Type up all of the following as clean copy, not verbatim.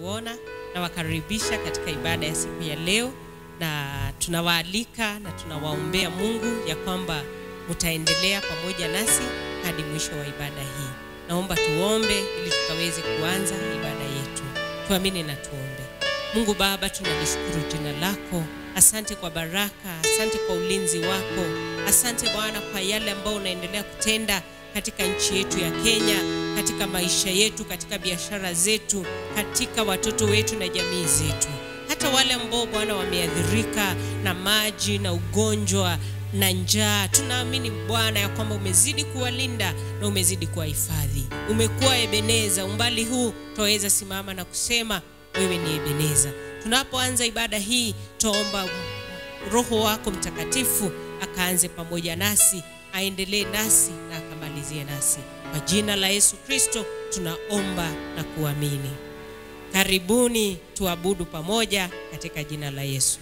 wanatuona na wakaribisha katika ibada ya siku ya leo, na tunawaalika na tunawaombea Mungu ya kwamba mtaendelea pamoja nasi hadi mwisho wa ibada hii. Naomba tuombe ili tukaweze kuanza ibada yetu. Tuamini na tuombe. Mungu Baba, tunalishukuru jina lako. Asante kwa baraka, asante kwa ulinzi wako. Asante Bwana kwa yale ambao unaendelea kutenda katika nchi yetu ya Kenya, katika maisha yetu, katika biashara zetu, katika watoto wetu na jamii zetu. Hata wale ambao Bwana wameathirika na maji na ugonjwa na njaa, tunaamini Bwana ya kwamba umezidi kuwalinda na umezidi kuwahifadhi. Umekuwa Ebeneza. Umbali huu tuweza simama na kusema wewe ni Ebeneza. Tunapoanza ibada hii, tuomba Roho wako Mtakatifu akaanze pamoja nasi, aendelee nasi na akamalizie nasi. Kwa jina la Yesu Kristo tunaomba na kuamini. Karibuni tuabudu pamoja katika jina la Yesu.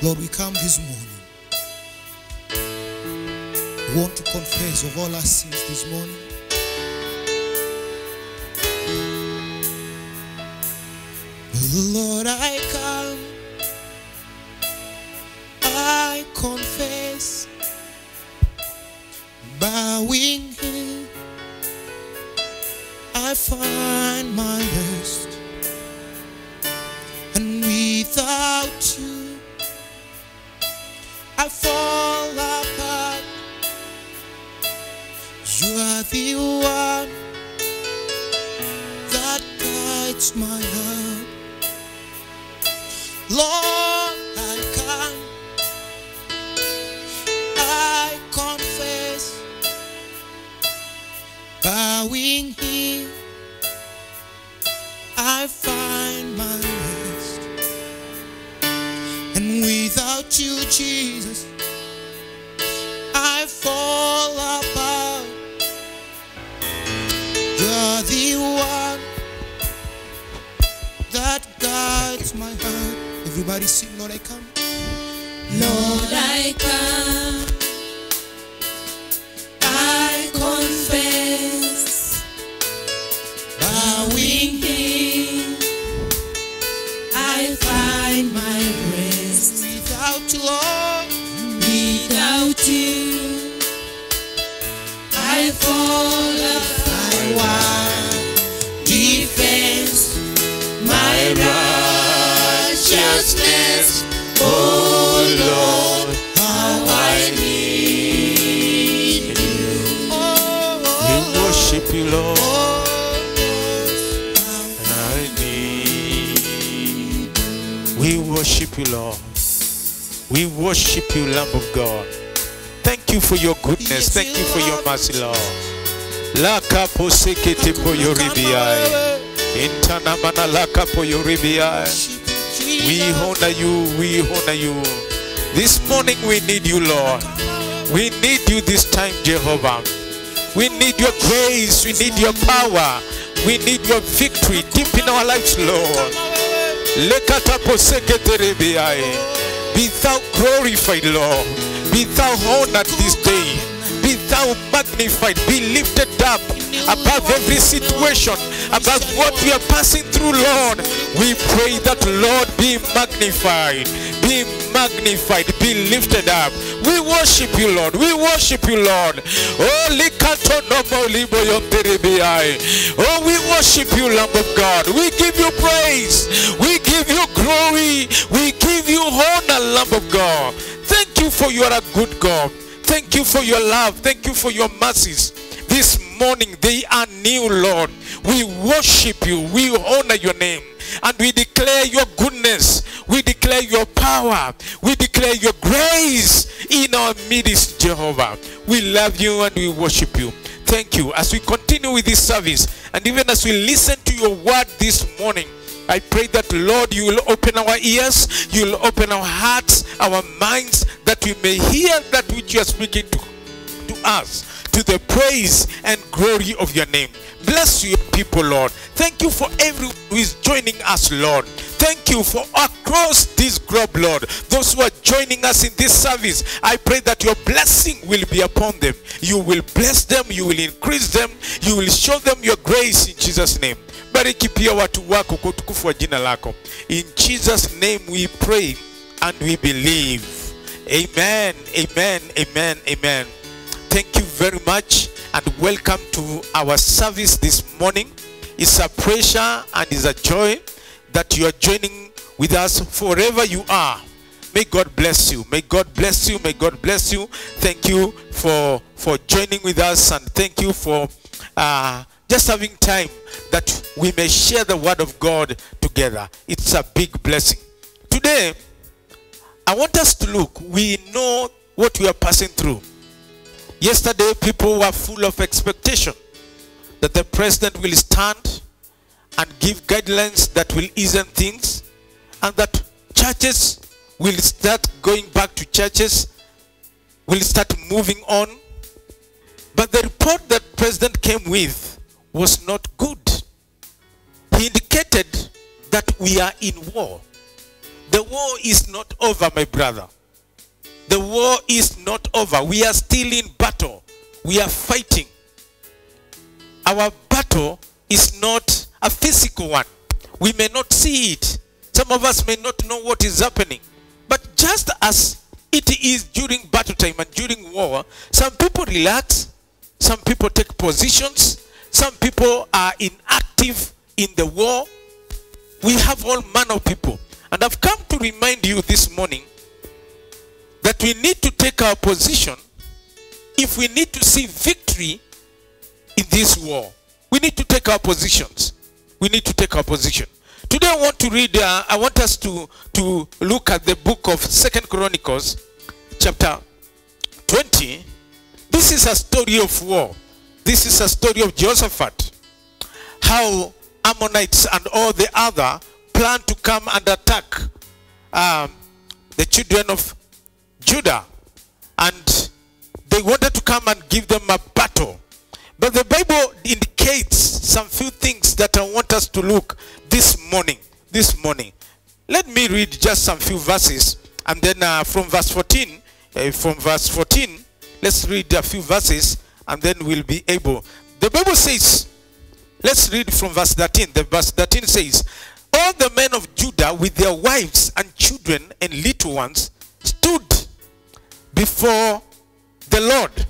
Lord, we come this morning. We want to confess of all our sins this morning. Lord, I come, I confess, bowing here, I find my rest, and without you, I fall apart. You are the one that guides my heart. Lord, I come, I confess, bowing here, I find my rest, and without you, Jesus, I fall apart. You're the one that guides my heart. Everybody sing, Lord, I come. Lord, I come, I confess, bowing here, I find my rest. Without you, Lord, without you, I fall apart. Defense, my righteousness, oh Lord, how I need you. We worship you, Lord, and I need. We worship you, Lord. We worship you, Lamb of God. Thank you for your goodness. Thank you for your mercy, Lord. La capo sekete po yoribiai. Intana mana la capo yoribiai. We honor you. We honor you. This morning we need you, Lord. We need you this time, Jehovah. We need your grace. We need your power. We need your victory deep in our lives, Lord. Lekata po sekete ribiai. Be thou glorified, Lord. Be thou honored this day. Be thou magnified. Be lifted up above every situation, above what we are passing through, Lord. We pray that, Lord, be magnified. Be magnified. Be lifted up. We worship you, Lord. We worship you, Lord. Oh, oh, we worship you, Lamb of God. We give you praise. We give you glory. We give you honor, Lamb of God. Thank you for you are a good God. Thank you for your love. Thank you for your mercies. This morning they are new, Lord. We worship you. We honor your name. And we declare your goodness. We declare your power. We declare your grace in our midst, Jehovah. We love you and we worship you. Thank you. As we continue with this service, and even as we listen to your word this morning, I pray that, Lord, you will open our ears, you will open our hearts, our minds, that we may hear that which you are speaking to us, to the praise and glory of your name. Bless your people, Lord. Thank you for everyone who is joining us, Lord. thank you for across this globe, Lord. Those who are joining us in this service, I pray that your blessing will be upon them. You will bless them, you will increase them, you will show them your grace in Jesus' name. Bariki pia watu wako kwa utukufu wa jina lako. In Jesus' name we pray and we believe. Amen, amen, amen, amen. Thank you very much and welcome to our service this morning. It's a pleasure and it's a joy that you are joining with us forever you are. May God bless you. May God bless you. May God bless you. Thank you for joining with us, and thank you for just having time that we may share the word of God together. It's a big blessing. Today, I want us to look. We know what we are passing through. Yesterday, people were full of expectation that the president will stand and give guidelines that will ease things, and that churches will start going back to churches, will start moving on. But the report that president came with was not good. He indicated that we are in war. The war is not over, my brother. The war is not over. We are still in battle. We are fighting. Our battle is not a physical one. We may not see it. Some of us may not know what is happening. But just as it is during battle time and during war, some people relax, some people take positions, some people are inactive in the war. We have all manner of people. And I've come to remind you this morning that we need to take our position if we need to see victory in this war. We need to take our positions. We need to take our position. Today I want to read, I want us to look at the book of 2 Chronicles, chapter 20. This is a story of war. This is a story of Jehoshaphat. How Ammonites and all the other plan to come and attack the children of Judah. And they wanted to come and give them a battle. But the Bible indicates some few things that I want us to look this morning. Let me read just some few verses, and then from verse 14, let's read a few verses, and then we'll be able. The Bible says, let's read from verse 13. The verse 13 says, all the men of Judah with their wives and children and little ones stood before the Lord.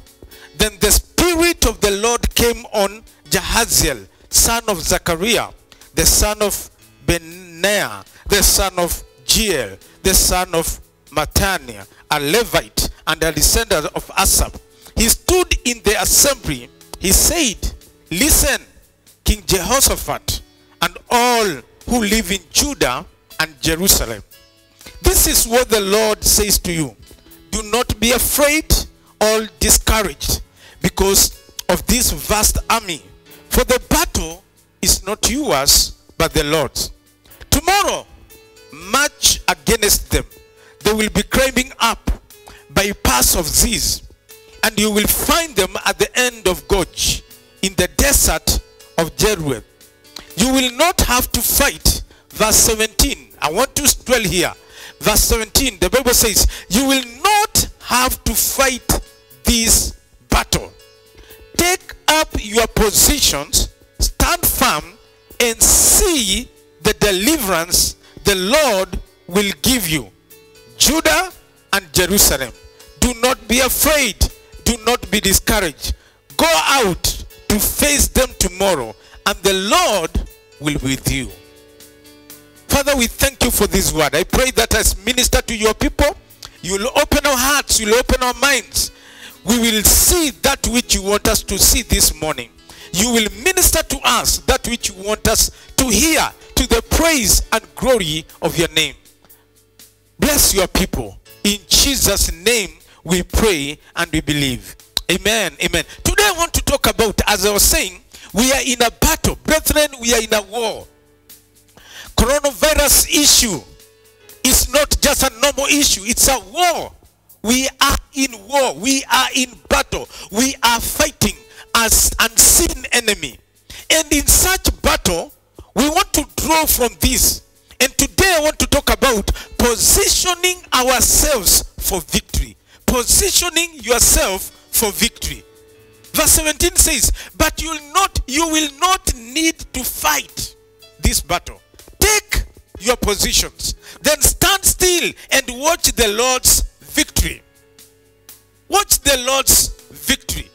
Then the Spirit of the Lord came on Jahaziel, son of Zechariah, the son of Benaiah, the son of Jeiel, the son of Mattaniah, a Levite and a descendant of Asaph. He stood in the assembly. He said, listen, King Jehoshaphat, and all who live in Judah and Jerusalem. This is what the Lord says to you. Do not be afraid or discouraged because of this vast army. For the battle is not yours, but the Lord's. Tomorrow, march against them. They will be climbing up by pass of Ziz, and you will find them at the end of Goch, in the desert of Jeruel. You will not have to fight. Verse 17. I want to dwell here. Verse 17. The Bible says, you will not have to fight this battle. Take up your positions, stand firm, and see the deliverance the Lord will give you. Judah and Jerusalem. Do not be afraid. Do not be discouraged. Go out to face them tomorrow, and the Lord will be with you. Father, we thank you for this word. I pray that as minister to your people, you will open our hearts, you will open our minds. We will see that which you want us to see this morning. You will minister to us that which you want us to hear, to the praise and glory of your name. Bless your people. In Jesus' name we pray and we believe. Amen. Amen. Today I want to talk about, as I was saying, we are in a battle. Brethren, we are in a war. Coronavirus issue is not just a normal issue. It's a war. We are in war. We are in battle. We are fighting as unseen enemy. And in such battle, we want to draw from this And today I want to talk about positioning ourselves for victory. Positioning yourself for victory. Verse 17 says, but you will not need to fight this battle. Take your positions. Then stand still and watch the Lord's victory. Watch the Lord's victory.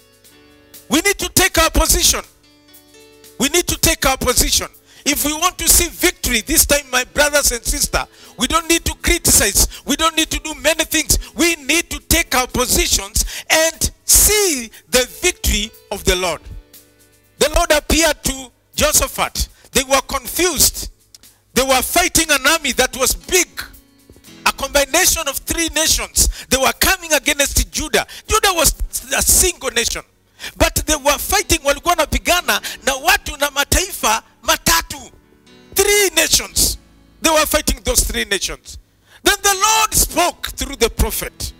We need to take our position. We need to take our position. If we want to see victory this time, my brothers and sisters, we don't need to criticize. We don't need to do many things. We need to take our positions and see the victory of the Lord. The Lord appeared to Jehoshaphat. They were confused. They were fighting an army that was big. A combination of 3 nations. They were coming against Judah. Judah was a single nation. But they were fighting, walikuwa wanapigana na watu na mataifa matatu. 3 nations. They were fighting those 3 nations. Then the Lord spoke through the prophet.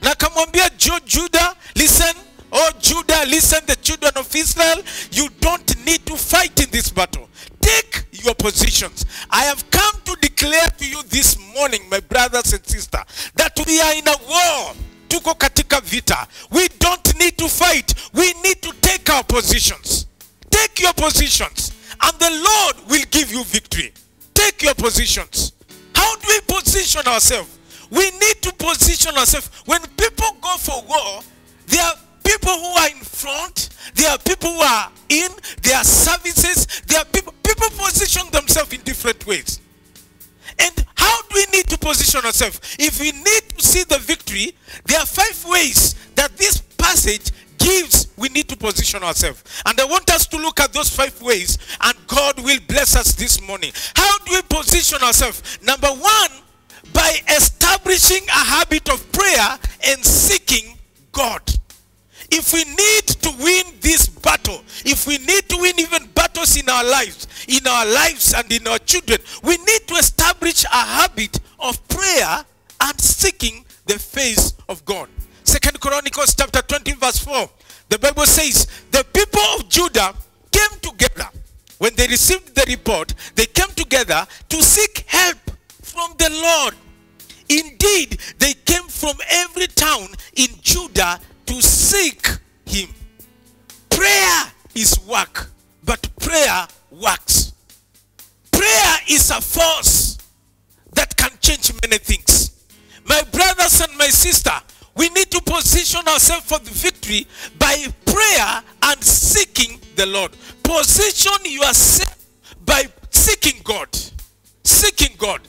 Na akamwambia Judah, listen. Oh Judah, listen, the children of Israel. You don't need to fight in this battle. Take your positions. I have come to declare to you this morning, my brothers and sisters, that we are in a war. Tuko katika vita. We don't need to fight. We need to take our positions. Take your positions, and the Lord will give you victory. Take your positions. How do we position ourselves? We need to position ourselves. When people go for war, there are people who are in front. There are people who are in. There are services. There are people position themselves in different ways. And how do we need to position ourselves? If we need to see the victory, there are 5 ways that this passage gives we need to position ourselves. And I want us to look at those 5 ways, and God will bless us this morning. How do we position ourselves? Number 1, by establishing a habit of prayer and seeking God. If we need to win this battle, if we need to win even battles in our lives and in our children, we need to establish a habit of prayer and seeking the face of God. 2 Chronicles chapter 20 verse 4, the Bible says, the people of Judah came together. When they received the report, they came together to seek help from the Lord. Indeed, they came from every town in Judah to seek him. Prayer is work, but prayer works. Prayer is a force that can change many things. My brothers and my sister, we need to position ourselves for the victory by prayer and seeking the Lord. Position yourself by seeking God. Seeking God.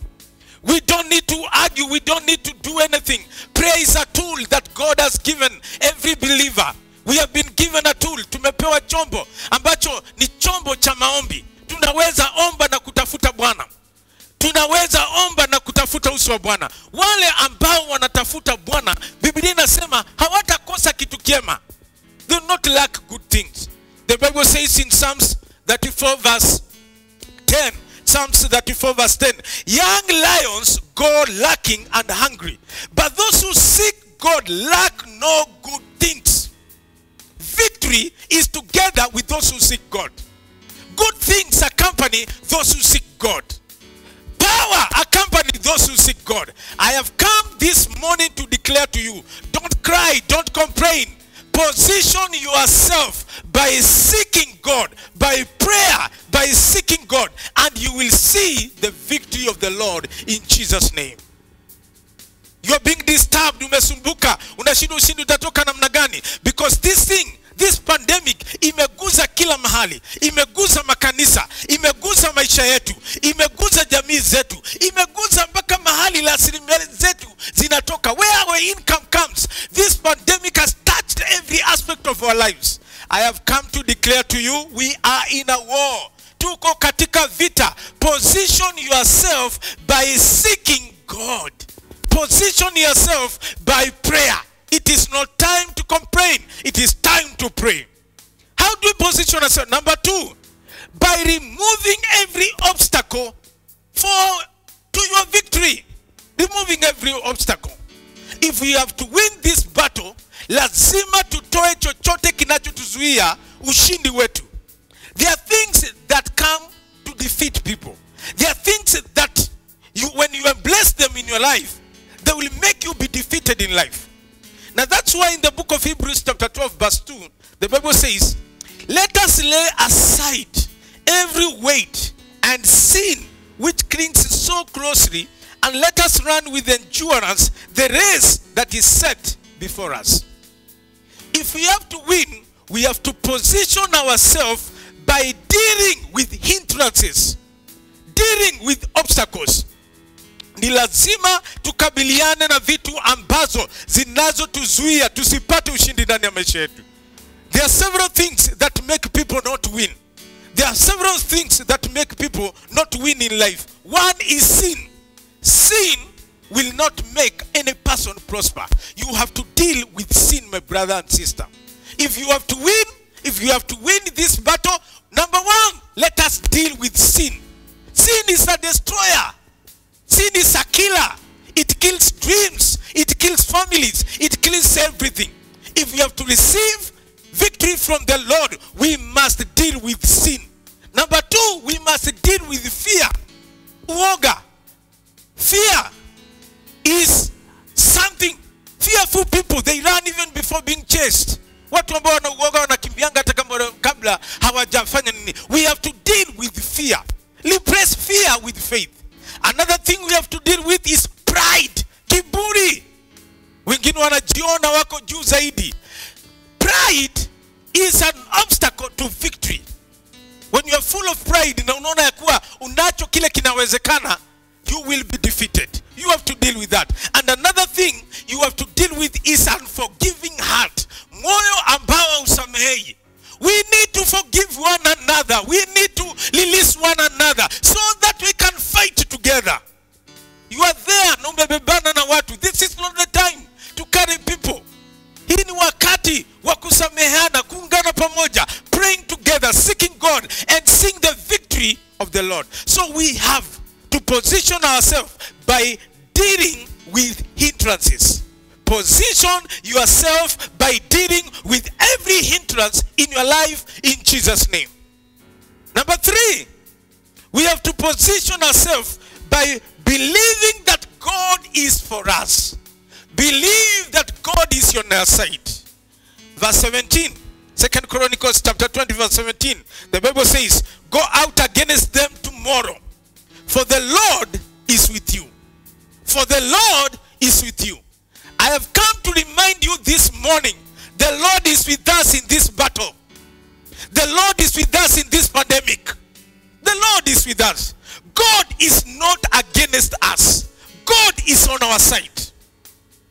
We don't need to argue. We don't need to do anything. Prayer is a tool that God has given every believer. We have been given a tool. Tumepewa chombo ambacho ni chombo cha maombi. Tunaweza omba na kutafuta Bwana. Tunaweza omba na kutafuta uso wa Bwana. Wale ambao wanatafuta Bwana, Biblia inasema hawatakosa kitu kiema. They will not lack good things. The Bible says in Psalms 34 verse 10, Psalms 34 verse 10, young lions go lacking and hungry, but those who seek God lack no good things. Victory is together with those who seek God. Good things accompany those who seek God. Power accompany those who seek God. I have come this morning to declare to you, don't cry, don't complain. Position yourself by seeking God, by prayer, by seeking God, and you will see the victory of the Lord in Jesus' name. You're being disturbed, umesumbuka, unashinda ushindi utatoka namna gani? Because this pandemic imeguza kila mahali, imeguza makanisa, imeguza maisha yetu, imeguza jamii zetu, imeguza mpaka mahali rasilimali zetu zinatoka. Where our income comes, this pandemic has touched every aspect of our lives. I have come to declare to you, we are in a war. Tuko katika vita. Position yourself by seeking God. Position yourself by prayer. It is not time to complain. It is time to pray. How do you position yourself? Number 2, by removing every obstacle to your victory. Removing every obstacle. If we have to win this battle, lazima tutoe chochote kinachotuzuia ushindi wetu. There are things that come to defeat people. There are things that when you embrace them in your life, they will make you be defeated in life. Now that's why in the book of Hebrews chapter 12 verse 2, the Bible says, let us lay aside every weight and sin which clings so closely, and let us run with endurance the race that is set before us. If we have to win, we have to position ourselves by dealing with hindrances, dealing with obstacles. Ni lazima tukabiliane na vitu ambazo zinazotuzuia tusipate ushindi ndani ya maisha yetu. There are several things that make people not win. There are several things that make people not win in life. One is sin. Sin will not make any person prosper. You have to deal with sin, my brother and sister. If you have to win this battle, number one, let us deal with sin. Sin is a destroyer. Sin is a killer. It kills dreams. It kills families. It kills everything. If we have to receive victory from the Lord, we must deal with sin. Number two, we must deal with fear. Uoga. Fear is something. Fearful people, they run even before being chased. Watu ambao wana uoga wanakimbianga hata kabla hawajafanya nini. We have to deal with fear. Replace fear with faith. Another thing we have to deal with is pride. Kiburi. Wengine wanajiona wako juu zaidi. Pride is an obstacle to victory. When you are full of pride na unaona ya kuwa unacho kile kinawezekana, you will be defeated. You have to deal with that. And another thing you have to deal with is unforgiving heart. Moyo ambao usamehei. We need to forgive one another. We need to release one another so that we can fight together. You are there, na umebebana na watu. This is not the time to carry people. Hii ni wakati wa kusameheana, kuungana pamoja, praying together, seeking God and seeing the victory of the Lord. So we have to position ourselves by dealing with hindrances. Position yourself by dealing with every hindrance in your life in Jesus' name. Number three, we have to position ourselves by believing that God is for us. Believe that God is on our side. Verse 17, 2 Chronicles chapter 20 verse 17. The Bible says, go out against them tomorrow, for the Lord is with you. For the Lord is with you. I have come to remind you this morning, the Lord is with us in this battle. The Lord is with us in this pandemic. The Lord is with us. God is not against us. God is on our side.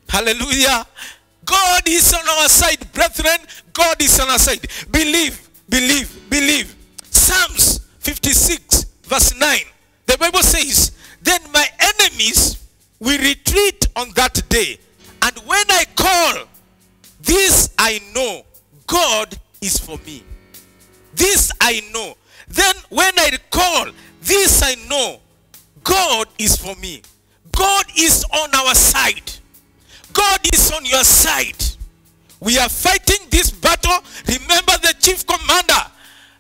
Hallelujah. God is on our side, brethren. God is on our side. Believe, believe, believe. Psalms 56 verse 9. The Bible says, then my enemies will retreat on that day. And when I call, this I know, God is for me. This I know. Then when I call, this I know, God is for me. God is on our side. God is on your side. We are fighting this battle. Remember the chief commander,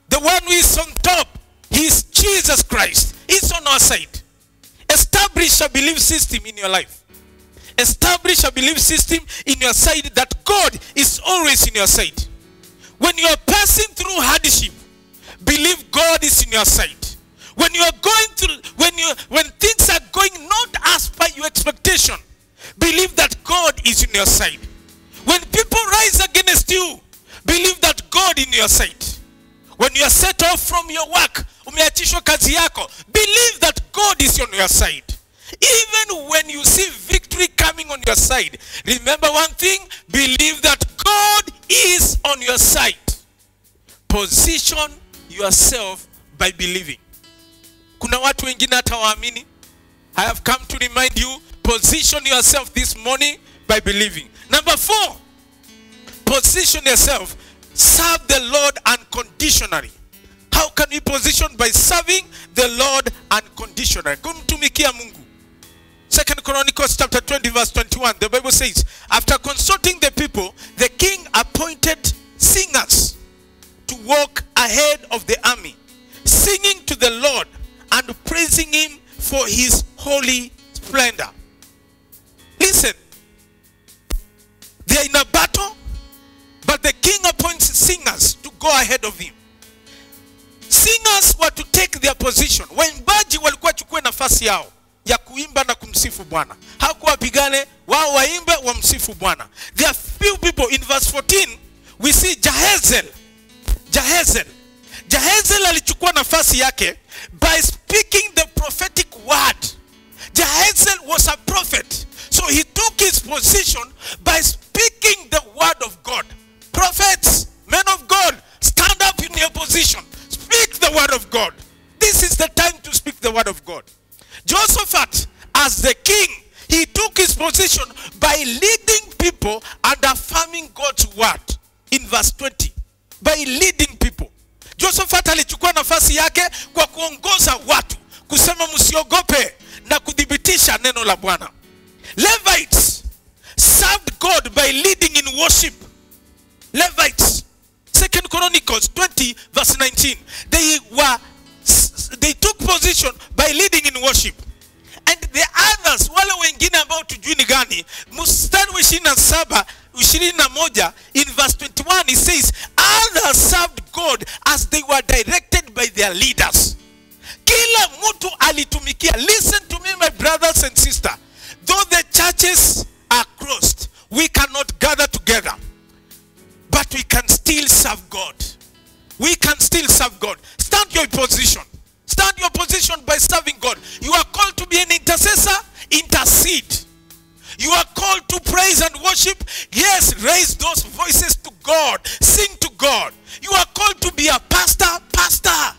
the one who is on top. He is Jesus Christ. He's on our side. Establish a belief system in your life. Establish a belief system in your side that God is always in your side. When you are passing through hardship, believe God is in your side. When you are going through, when things are going not as per your expectation, believe that God is in your side. When people rise against you, believe that God is in your side. When you are set off from your work, umeachishwa kazi yako, believe that God is on your side. Even when you see victory coming on your side, remember one thing, believe that God is on your side. Position yourself by believing. Kuna watu wengine hata waamini. I have come to remind you, position yourself this morning by believing. Number 4, position yourself. Serve the Lord unconditionally. How can we position? By serving the Lord unconditionally. Kumtumikia Mungu. 2 Chronicles chapter 20 verse 21. The Bible says, after consulting the people, the king appointed singers to walk ahead of the army, singing to the Lord and praising him for his holy splendor. Listen, they are in a battle, but the king appoints singers to go ahead of him. Singers were to take their position. Waimbaji walikuwa chukue nafasi yao ya kuimba na kumsifu Bwana. Hakuwapigane, wao waimbe wamsifu Bwana. There are few people. In verse 14 we see Jahaziel alichukua nafasi yake by speaking the prophetic word. Jahaziel was a prophet, so he took his position by speaking the word of God. Prophets, men of God, stand up in your position. Speak the word of God. This is the time to speak the word of God. Jehoshaphat, as the king, he took his position by leading people and affirming God's word. In verse 20, by leading people. Jehoshaphat alichukua nafasi yake kwa kuongoza watu, kusema msiogope na kudhibitisha neno la Bwana. Levites served God by leading in worship. Levites, 2 Chronicles 20 verse 19. They took position by leading in worship. And the others, wale wengine ambao tujui ni gani, mstari wa 21 in verse 21 it says, others served God as they were directed by their leaders. Kila mtu alitumikia. Listen to me, my brothers and sisters. Though the churches are closed, we cannot gather together, but we can still serve God. We can still serve God. Stand your position. Stand your position by serving God. You are called to be an intercessor. Intercede. You are called to praise and worship. Yes, raise those voices to God. Sing to God. You are called to be a pastor. Pastor.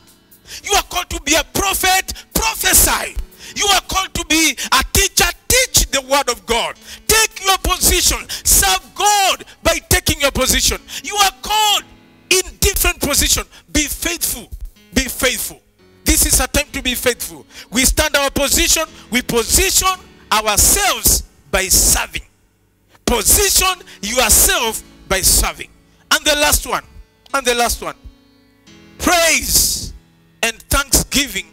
You are called to be a prophet. Prophesy. You are called to be a teacher. Teach the word of God. Take your position. Serve God by taking your position. You are called in different position. Be faithful. Be faithful. This is a time to be faithful. We stand our position. We position ourselves by serving. Position yourself by serving. And the last one. Praise and thanksgiving.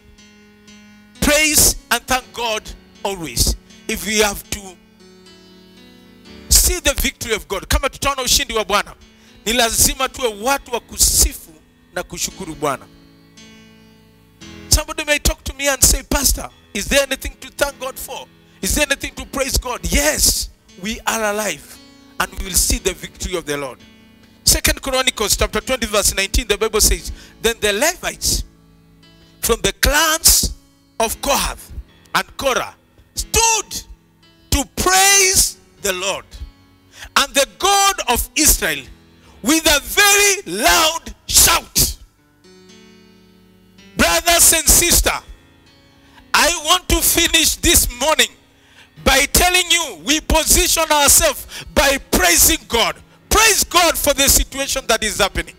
Praise and thank God always. If we have to see the victory of God, kama tutaona ushindi wa Bwana, ni lazima tuwe watu wa kusifu na kushukuru Bwana. Somebody may talk to me and say, Pastor, is there anything to thank God for? Is there anything to praise God? Yes, we are alive and we will see the victory of the Lord. 2 Chronicles chapter 20 verse 19, the Bible says, then the Levites from the clans of Kohath and Korah stood to praise the Lord and the God of Israel with a very loud shout. Brothers and sisters, I want to finish this morning by telling you we position ourselves by praising God. Praise God for the situation that is happening.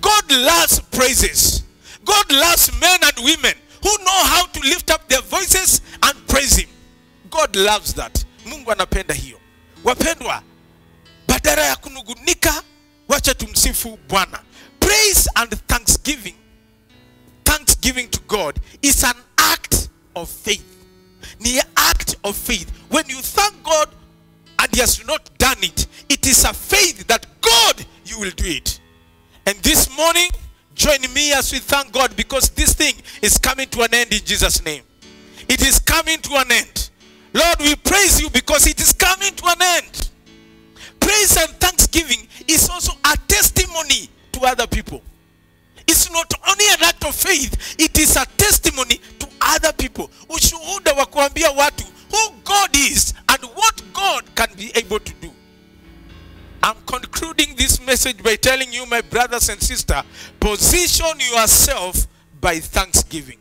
God loves praises. God loves men and women who know how to lift up their voices and praise Him. God loves that. Mungu anapenda hiyo. Wapendwa, badala ya kunugunika, wacha tumsifu Bwana. Praise and thanksgiving to God is an act of faith. Ni act of faith. When you thank God and He has not done it, it is a faith that God, you will do it. And this morning, join me as we thank God, because this thing is coming to an end in Jesus' name. It is coming to an end. Lord, we praise you because it is coming to an end. Praise and thanksgiving is also a testimony to other people. It's not only an act of faith, it is a testimony to other people. Ushuhuda wa kuambia watu who God is and what God can be able to do. I'm concluding this message by telling you, my brothers and sisters, position yourself by thanksgiving.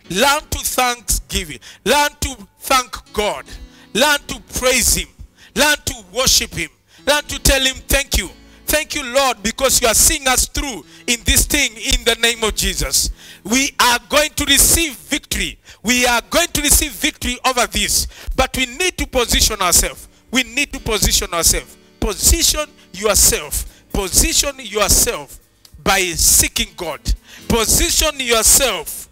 Learn to thanksgiving. Learn to thank God. Learn to praise Him. Learn to worship Him. Learn to tell Him thank you. Thank you, Lord, because you are seeing us through in this thing in the name of Jesus. We are going to receive victory. We are going to receive victory over this. But we need to position ourselves. We need to position ourselves. Position yourself. Position yourself by seeking God. Position yourself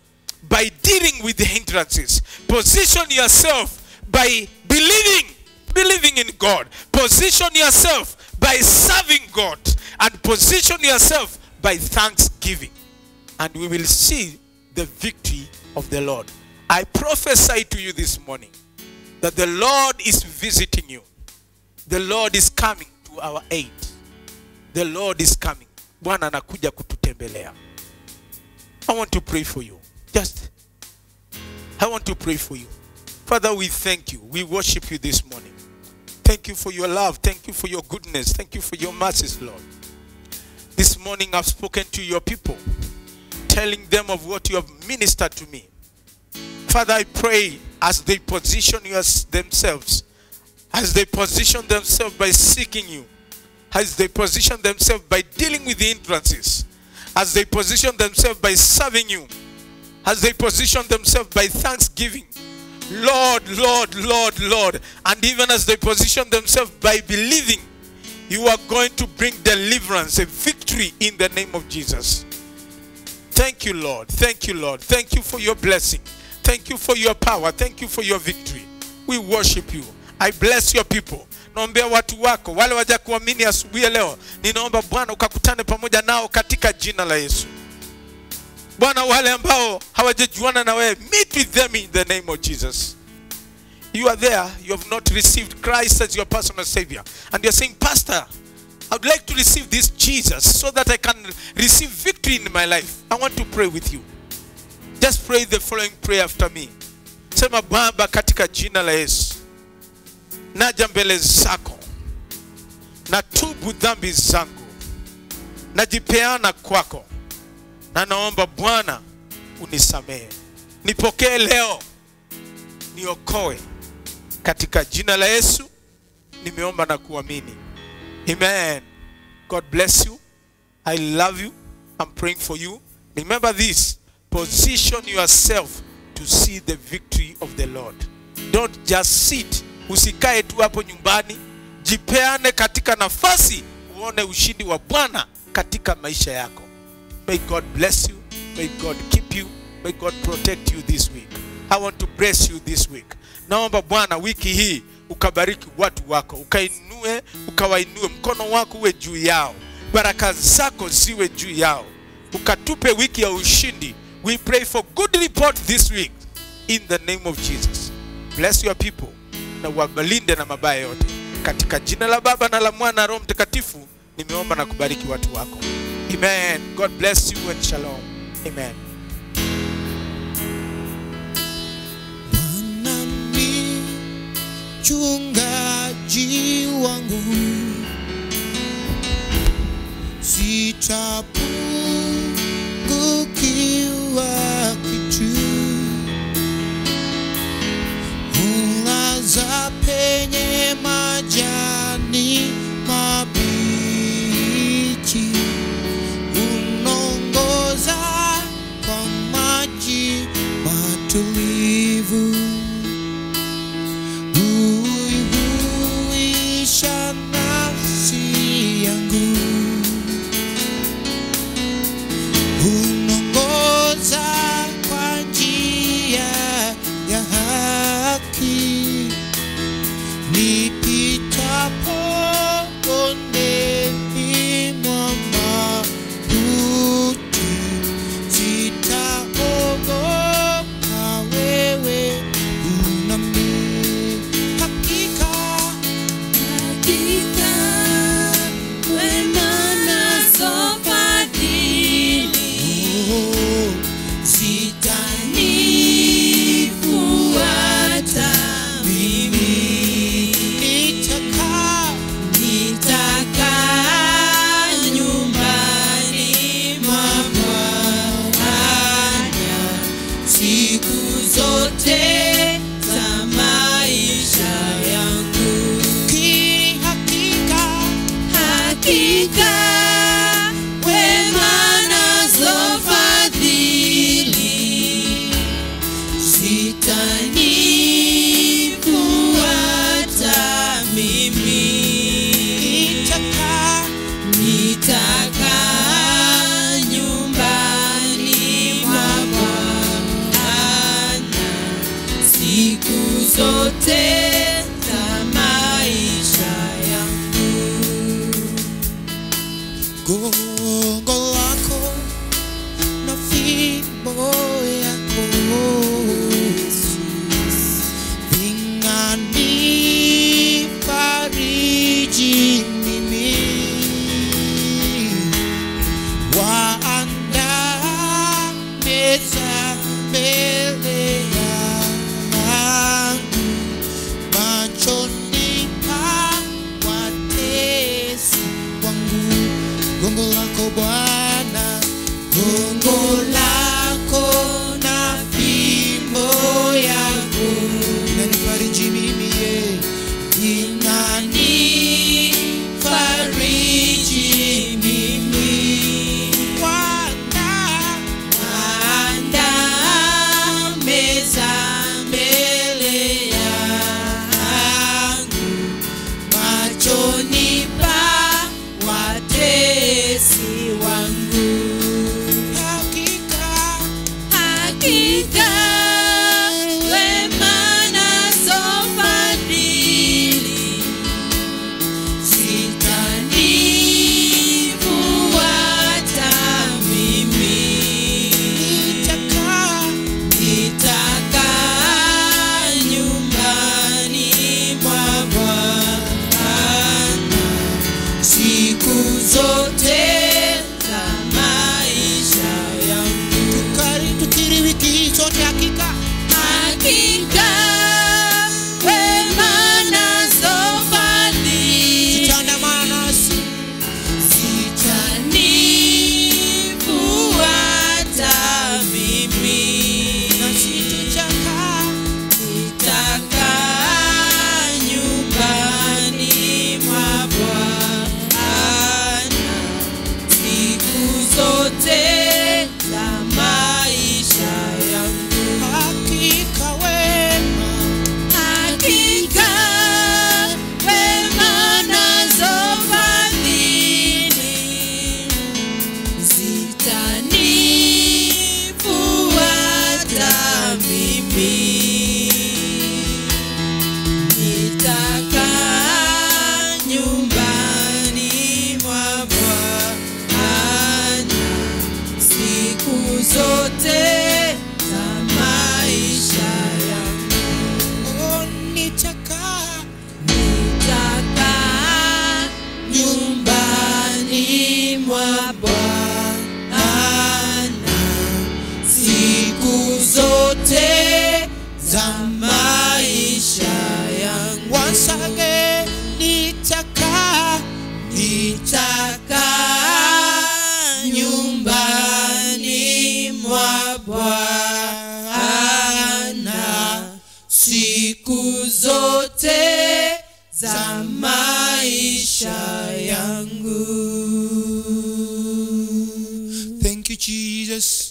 by dealing with the hindrances. Position yourself by believing in God. Position yourself by serving God. And position yourself by thanksgiving. And we will see the victory of the Lord. I prophesy to you this morning that the Lord is visiting you. The Lord is coming to our aid. The Lord is coming. Bwana anakuja kututembelea. I want to pray for you. I want to pray for you. Father, we thank you. We worship you this morning. Thank you for your love. Thank you for your goodness. Thank you for your mercies, Lord. This morning I've spoken to your people, telling them of what you have ministered to me. Father, I pray as they position themselves, by seeking you, as they position themselves by dealing with the hindrances, as they position themselves by serving you, as they position themselves by thanksgiving, Lord, and even as they position themselves by believing, you are going to bring deliverance, a victory in the name of Jesus. Thank you, Lord. Thank you, Lord. Thank you for your blessing. Thank you for your power. Thank you for your victory. We worship you. I bless your people. Naombea watu wako wale waja kuamini asubuhi leo. Ninaomba Bwana ukakutane pamoja nao katika jina la Yesu. Bwana, wale ambao hawajajuana na wewe, meet with them in the name of Jesus. You are there, you have not received Christ as your personal Savior, and you're saying, Pastor, I would like to receive this Jesus so that I can receive victory in my life. I want to pray with you. Just pray the following prayer after me. Sema, Baba, katika jina la Yesu, naja mbele zako, natubu dhambi zangu, najipeana kwako, na naomba Bwana unisamehe. Nipokee leo, niokoe. Katika jina la Yesu nimeomba na kuamini. Amen. God bless you. I love you. I'm praying for you. Remember this. Position yourself to see the victory of the Lord. Don't just sit. Usikae tu hapo nyumbani. Jipeane katika nafasi uone ushindi wa Bwana katika maisha yako. May God bless you. May God keep you. May God protect you this week. I want to bless you this week. Naomba Bwana wiki hii ukabariki watu wako, ukawainue, mkono wako uwe juu yao, baraka zako ziwe juu yao, ukatupe wiki ya ushindi. We pray for good report this week in the name of Jesus. Bless your people na wabalinde na mabaya yote. Katika jina la Baba na la Mwana na Roho Mtakatifu nimeomba na kubariki watu wako. Amen. God bless you and shalom. Amen. Mchungaji wangu, sitapungukiwa kitu. Hulaza penye majani mabichi, unongoza kwa maji matulivu. Nafsi yangu nitakaa nyumbani mwa Bwana siku zote za maisha yangu. Oh, nitakaa nyumbani mwa Bwana siku zote za maisha yangu. once again, nitakaa nyumbani mwa Bwana siku zote za maisha yangu. Thank you, Jesus.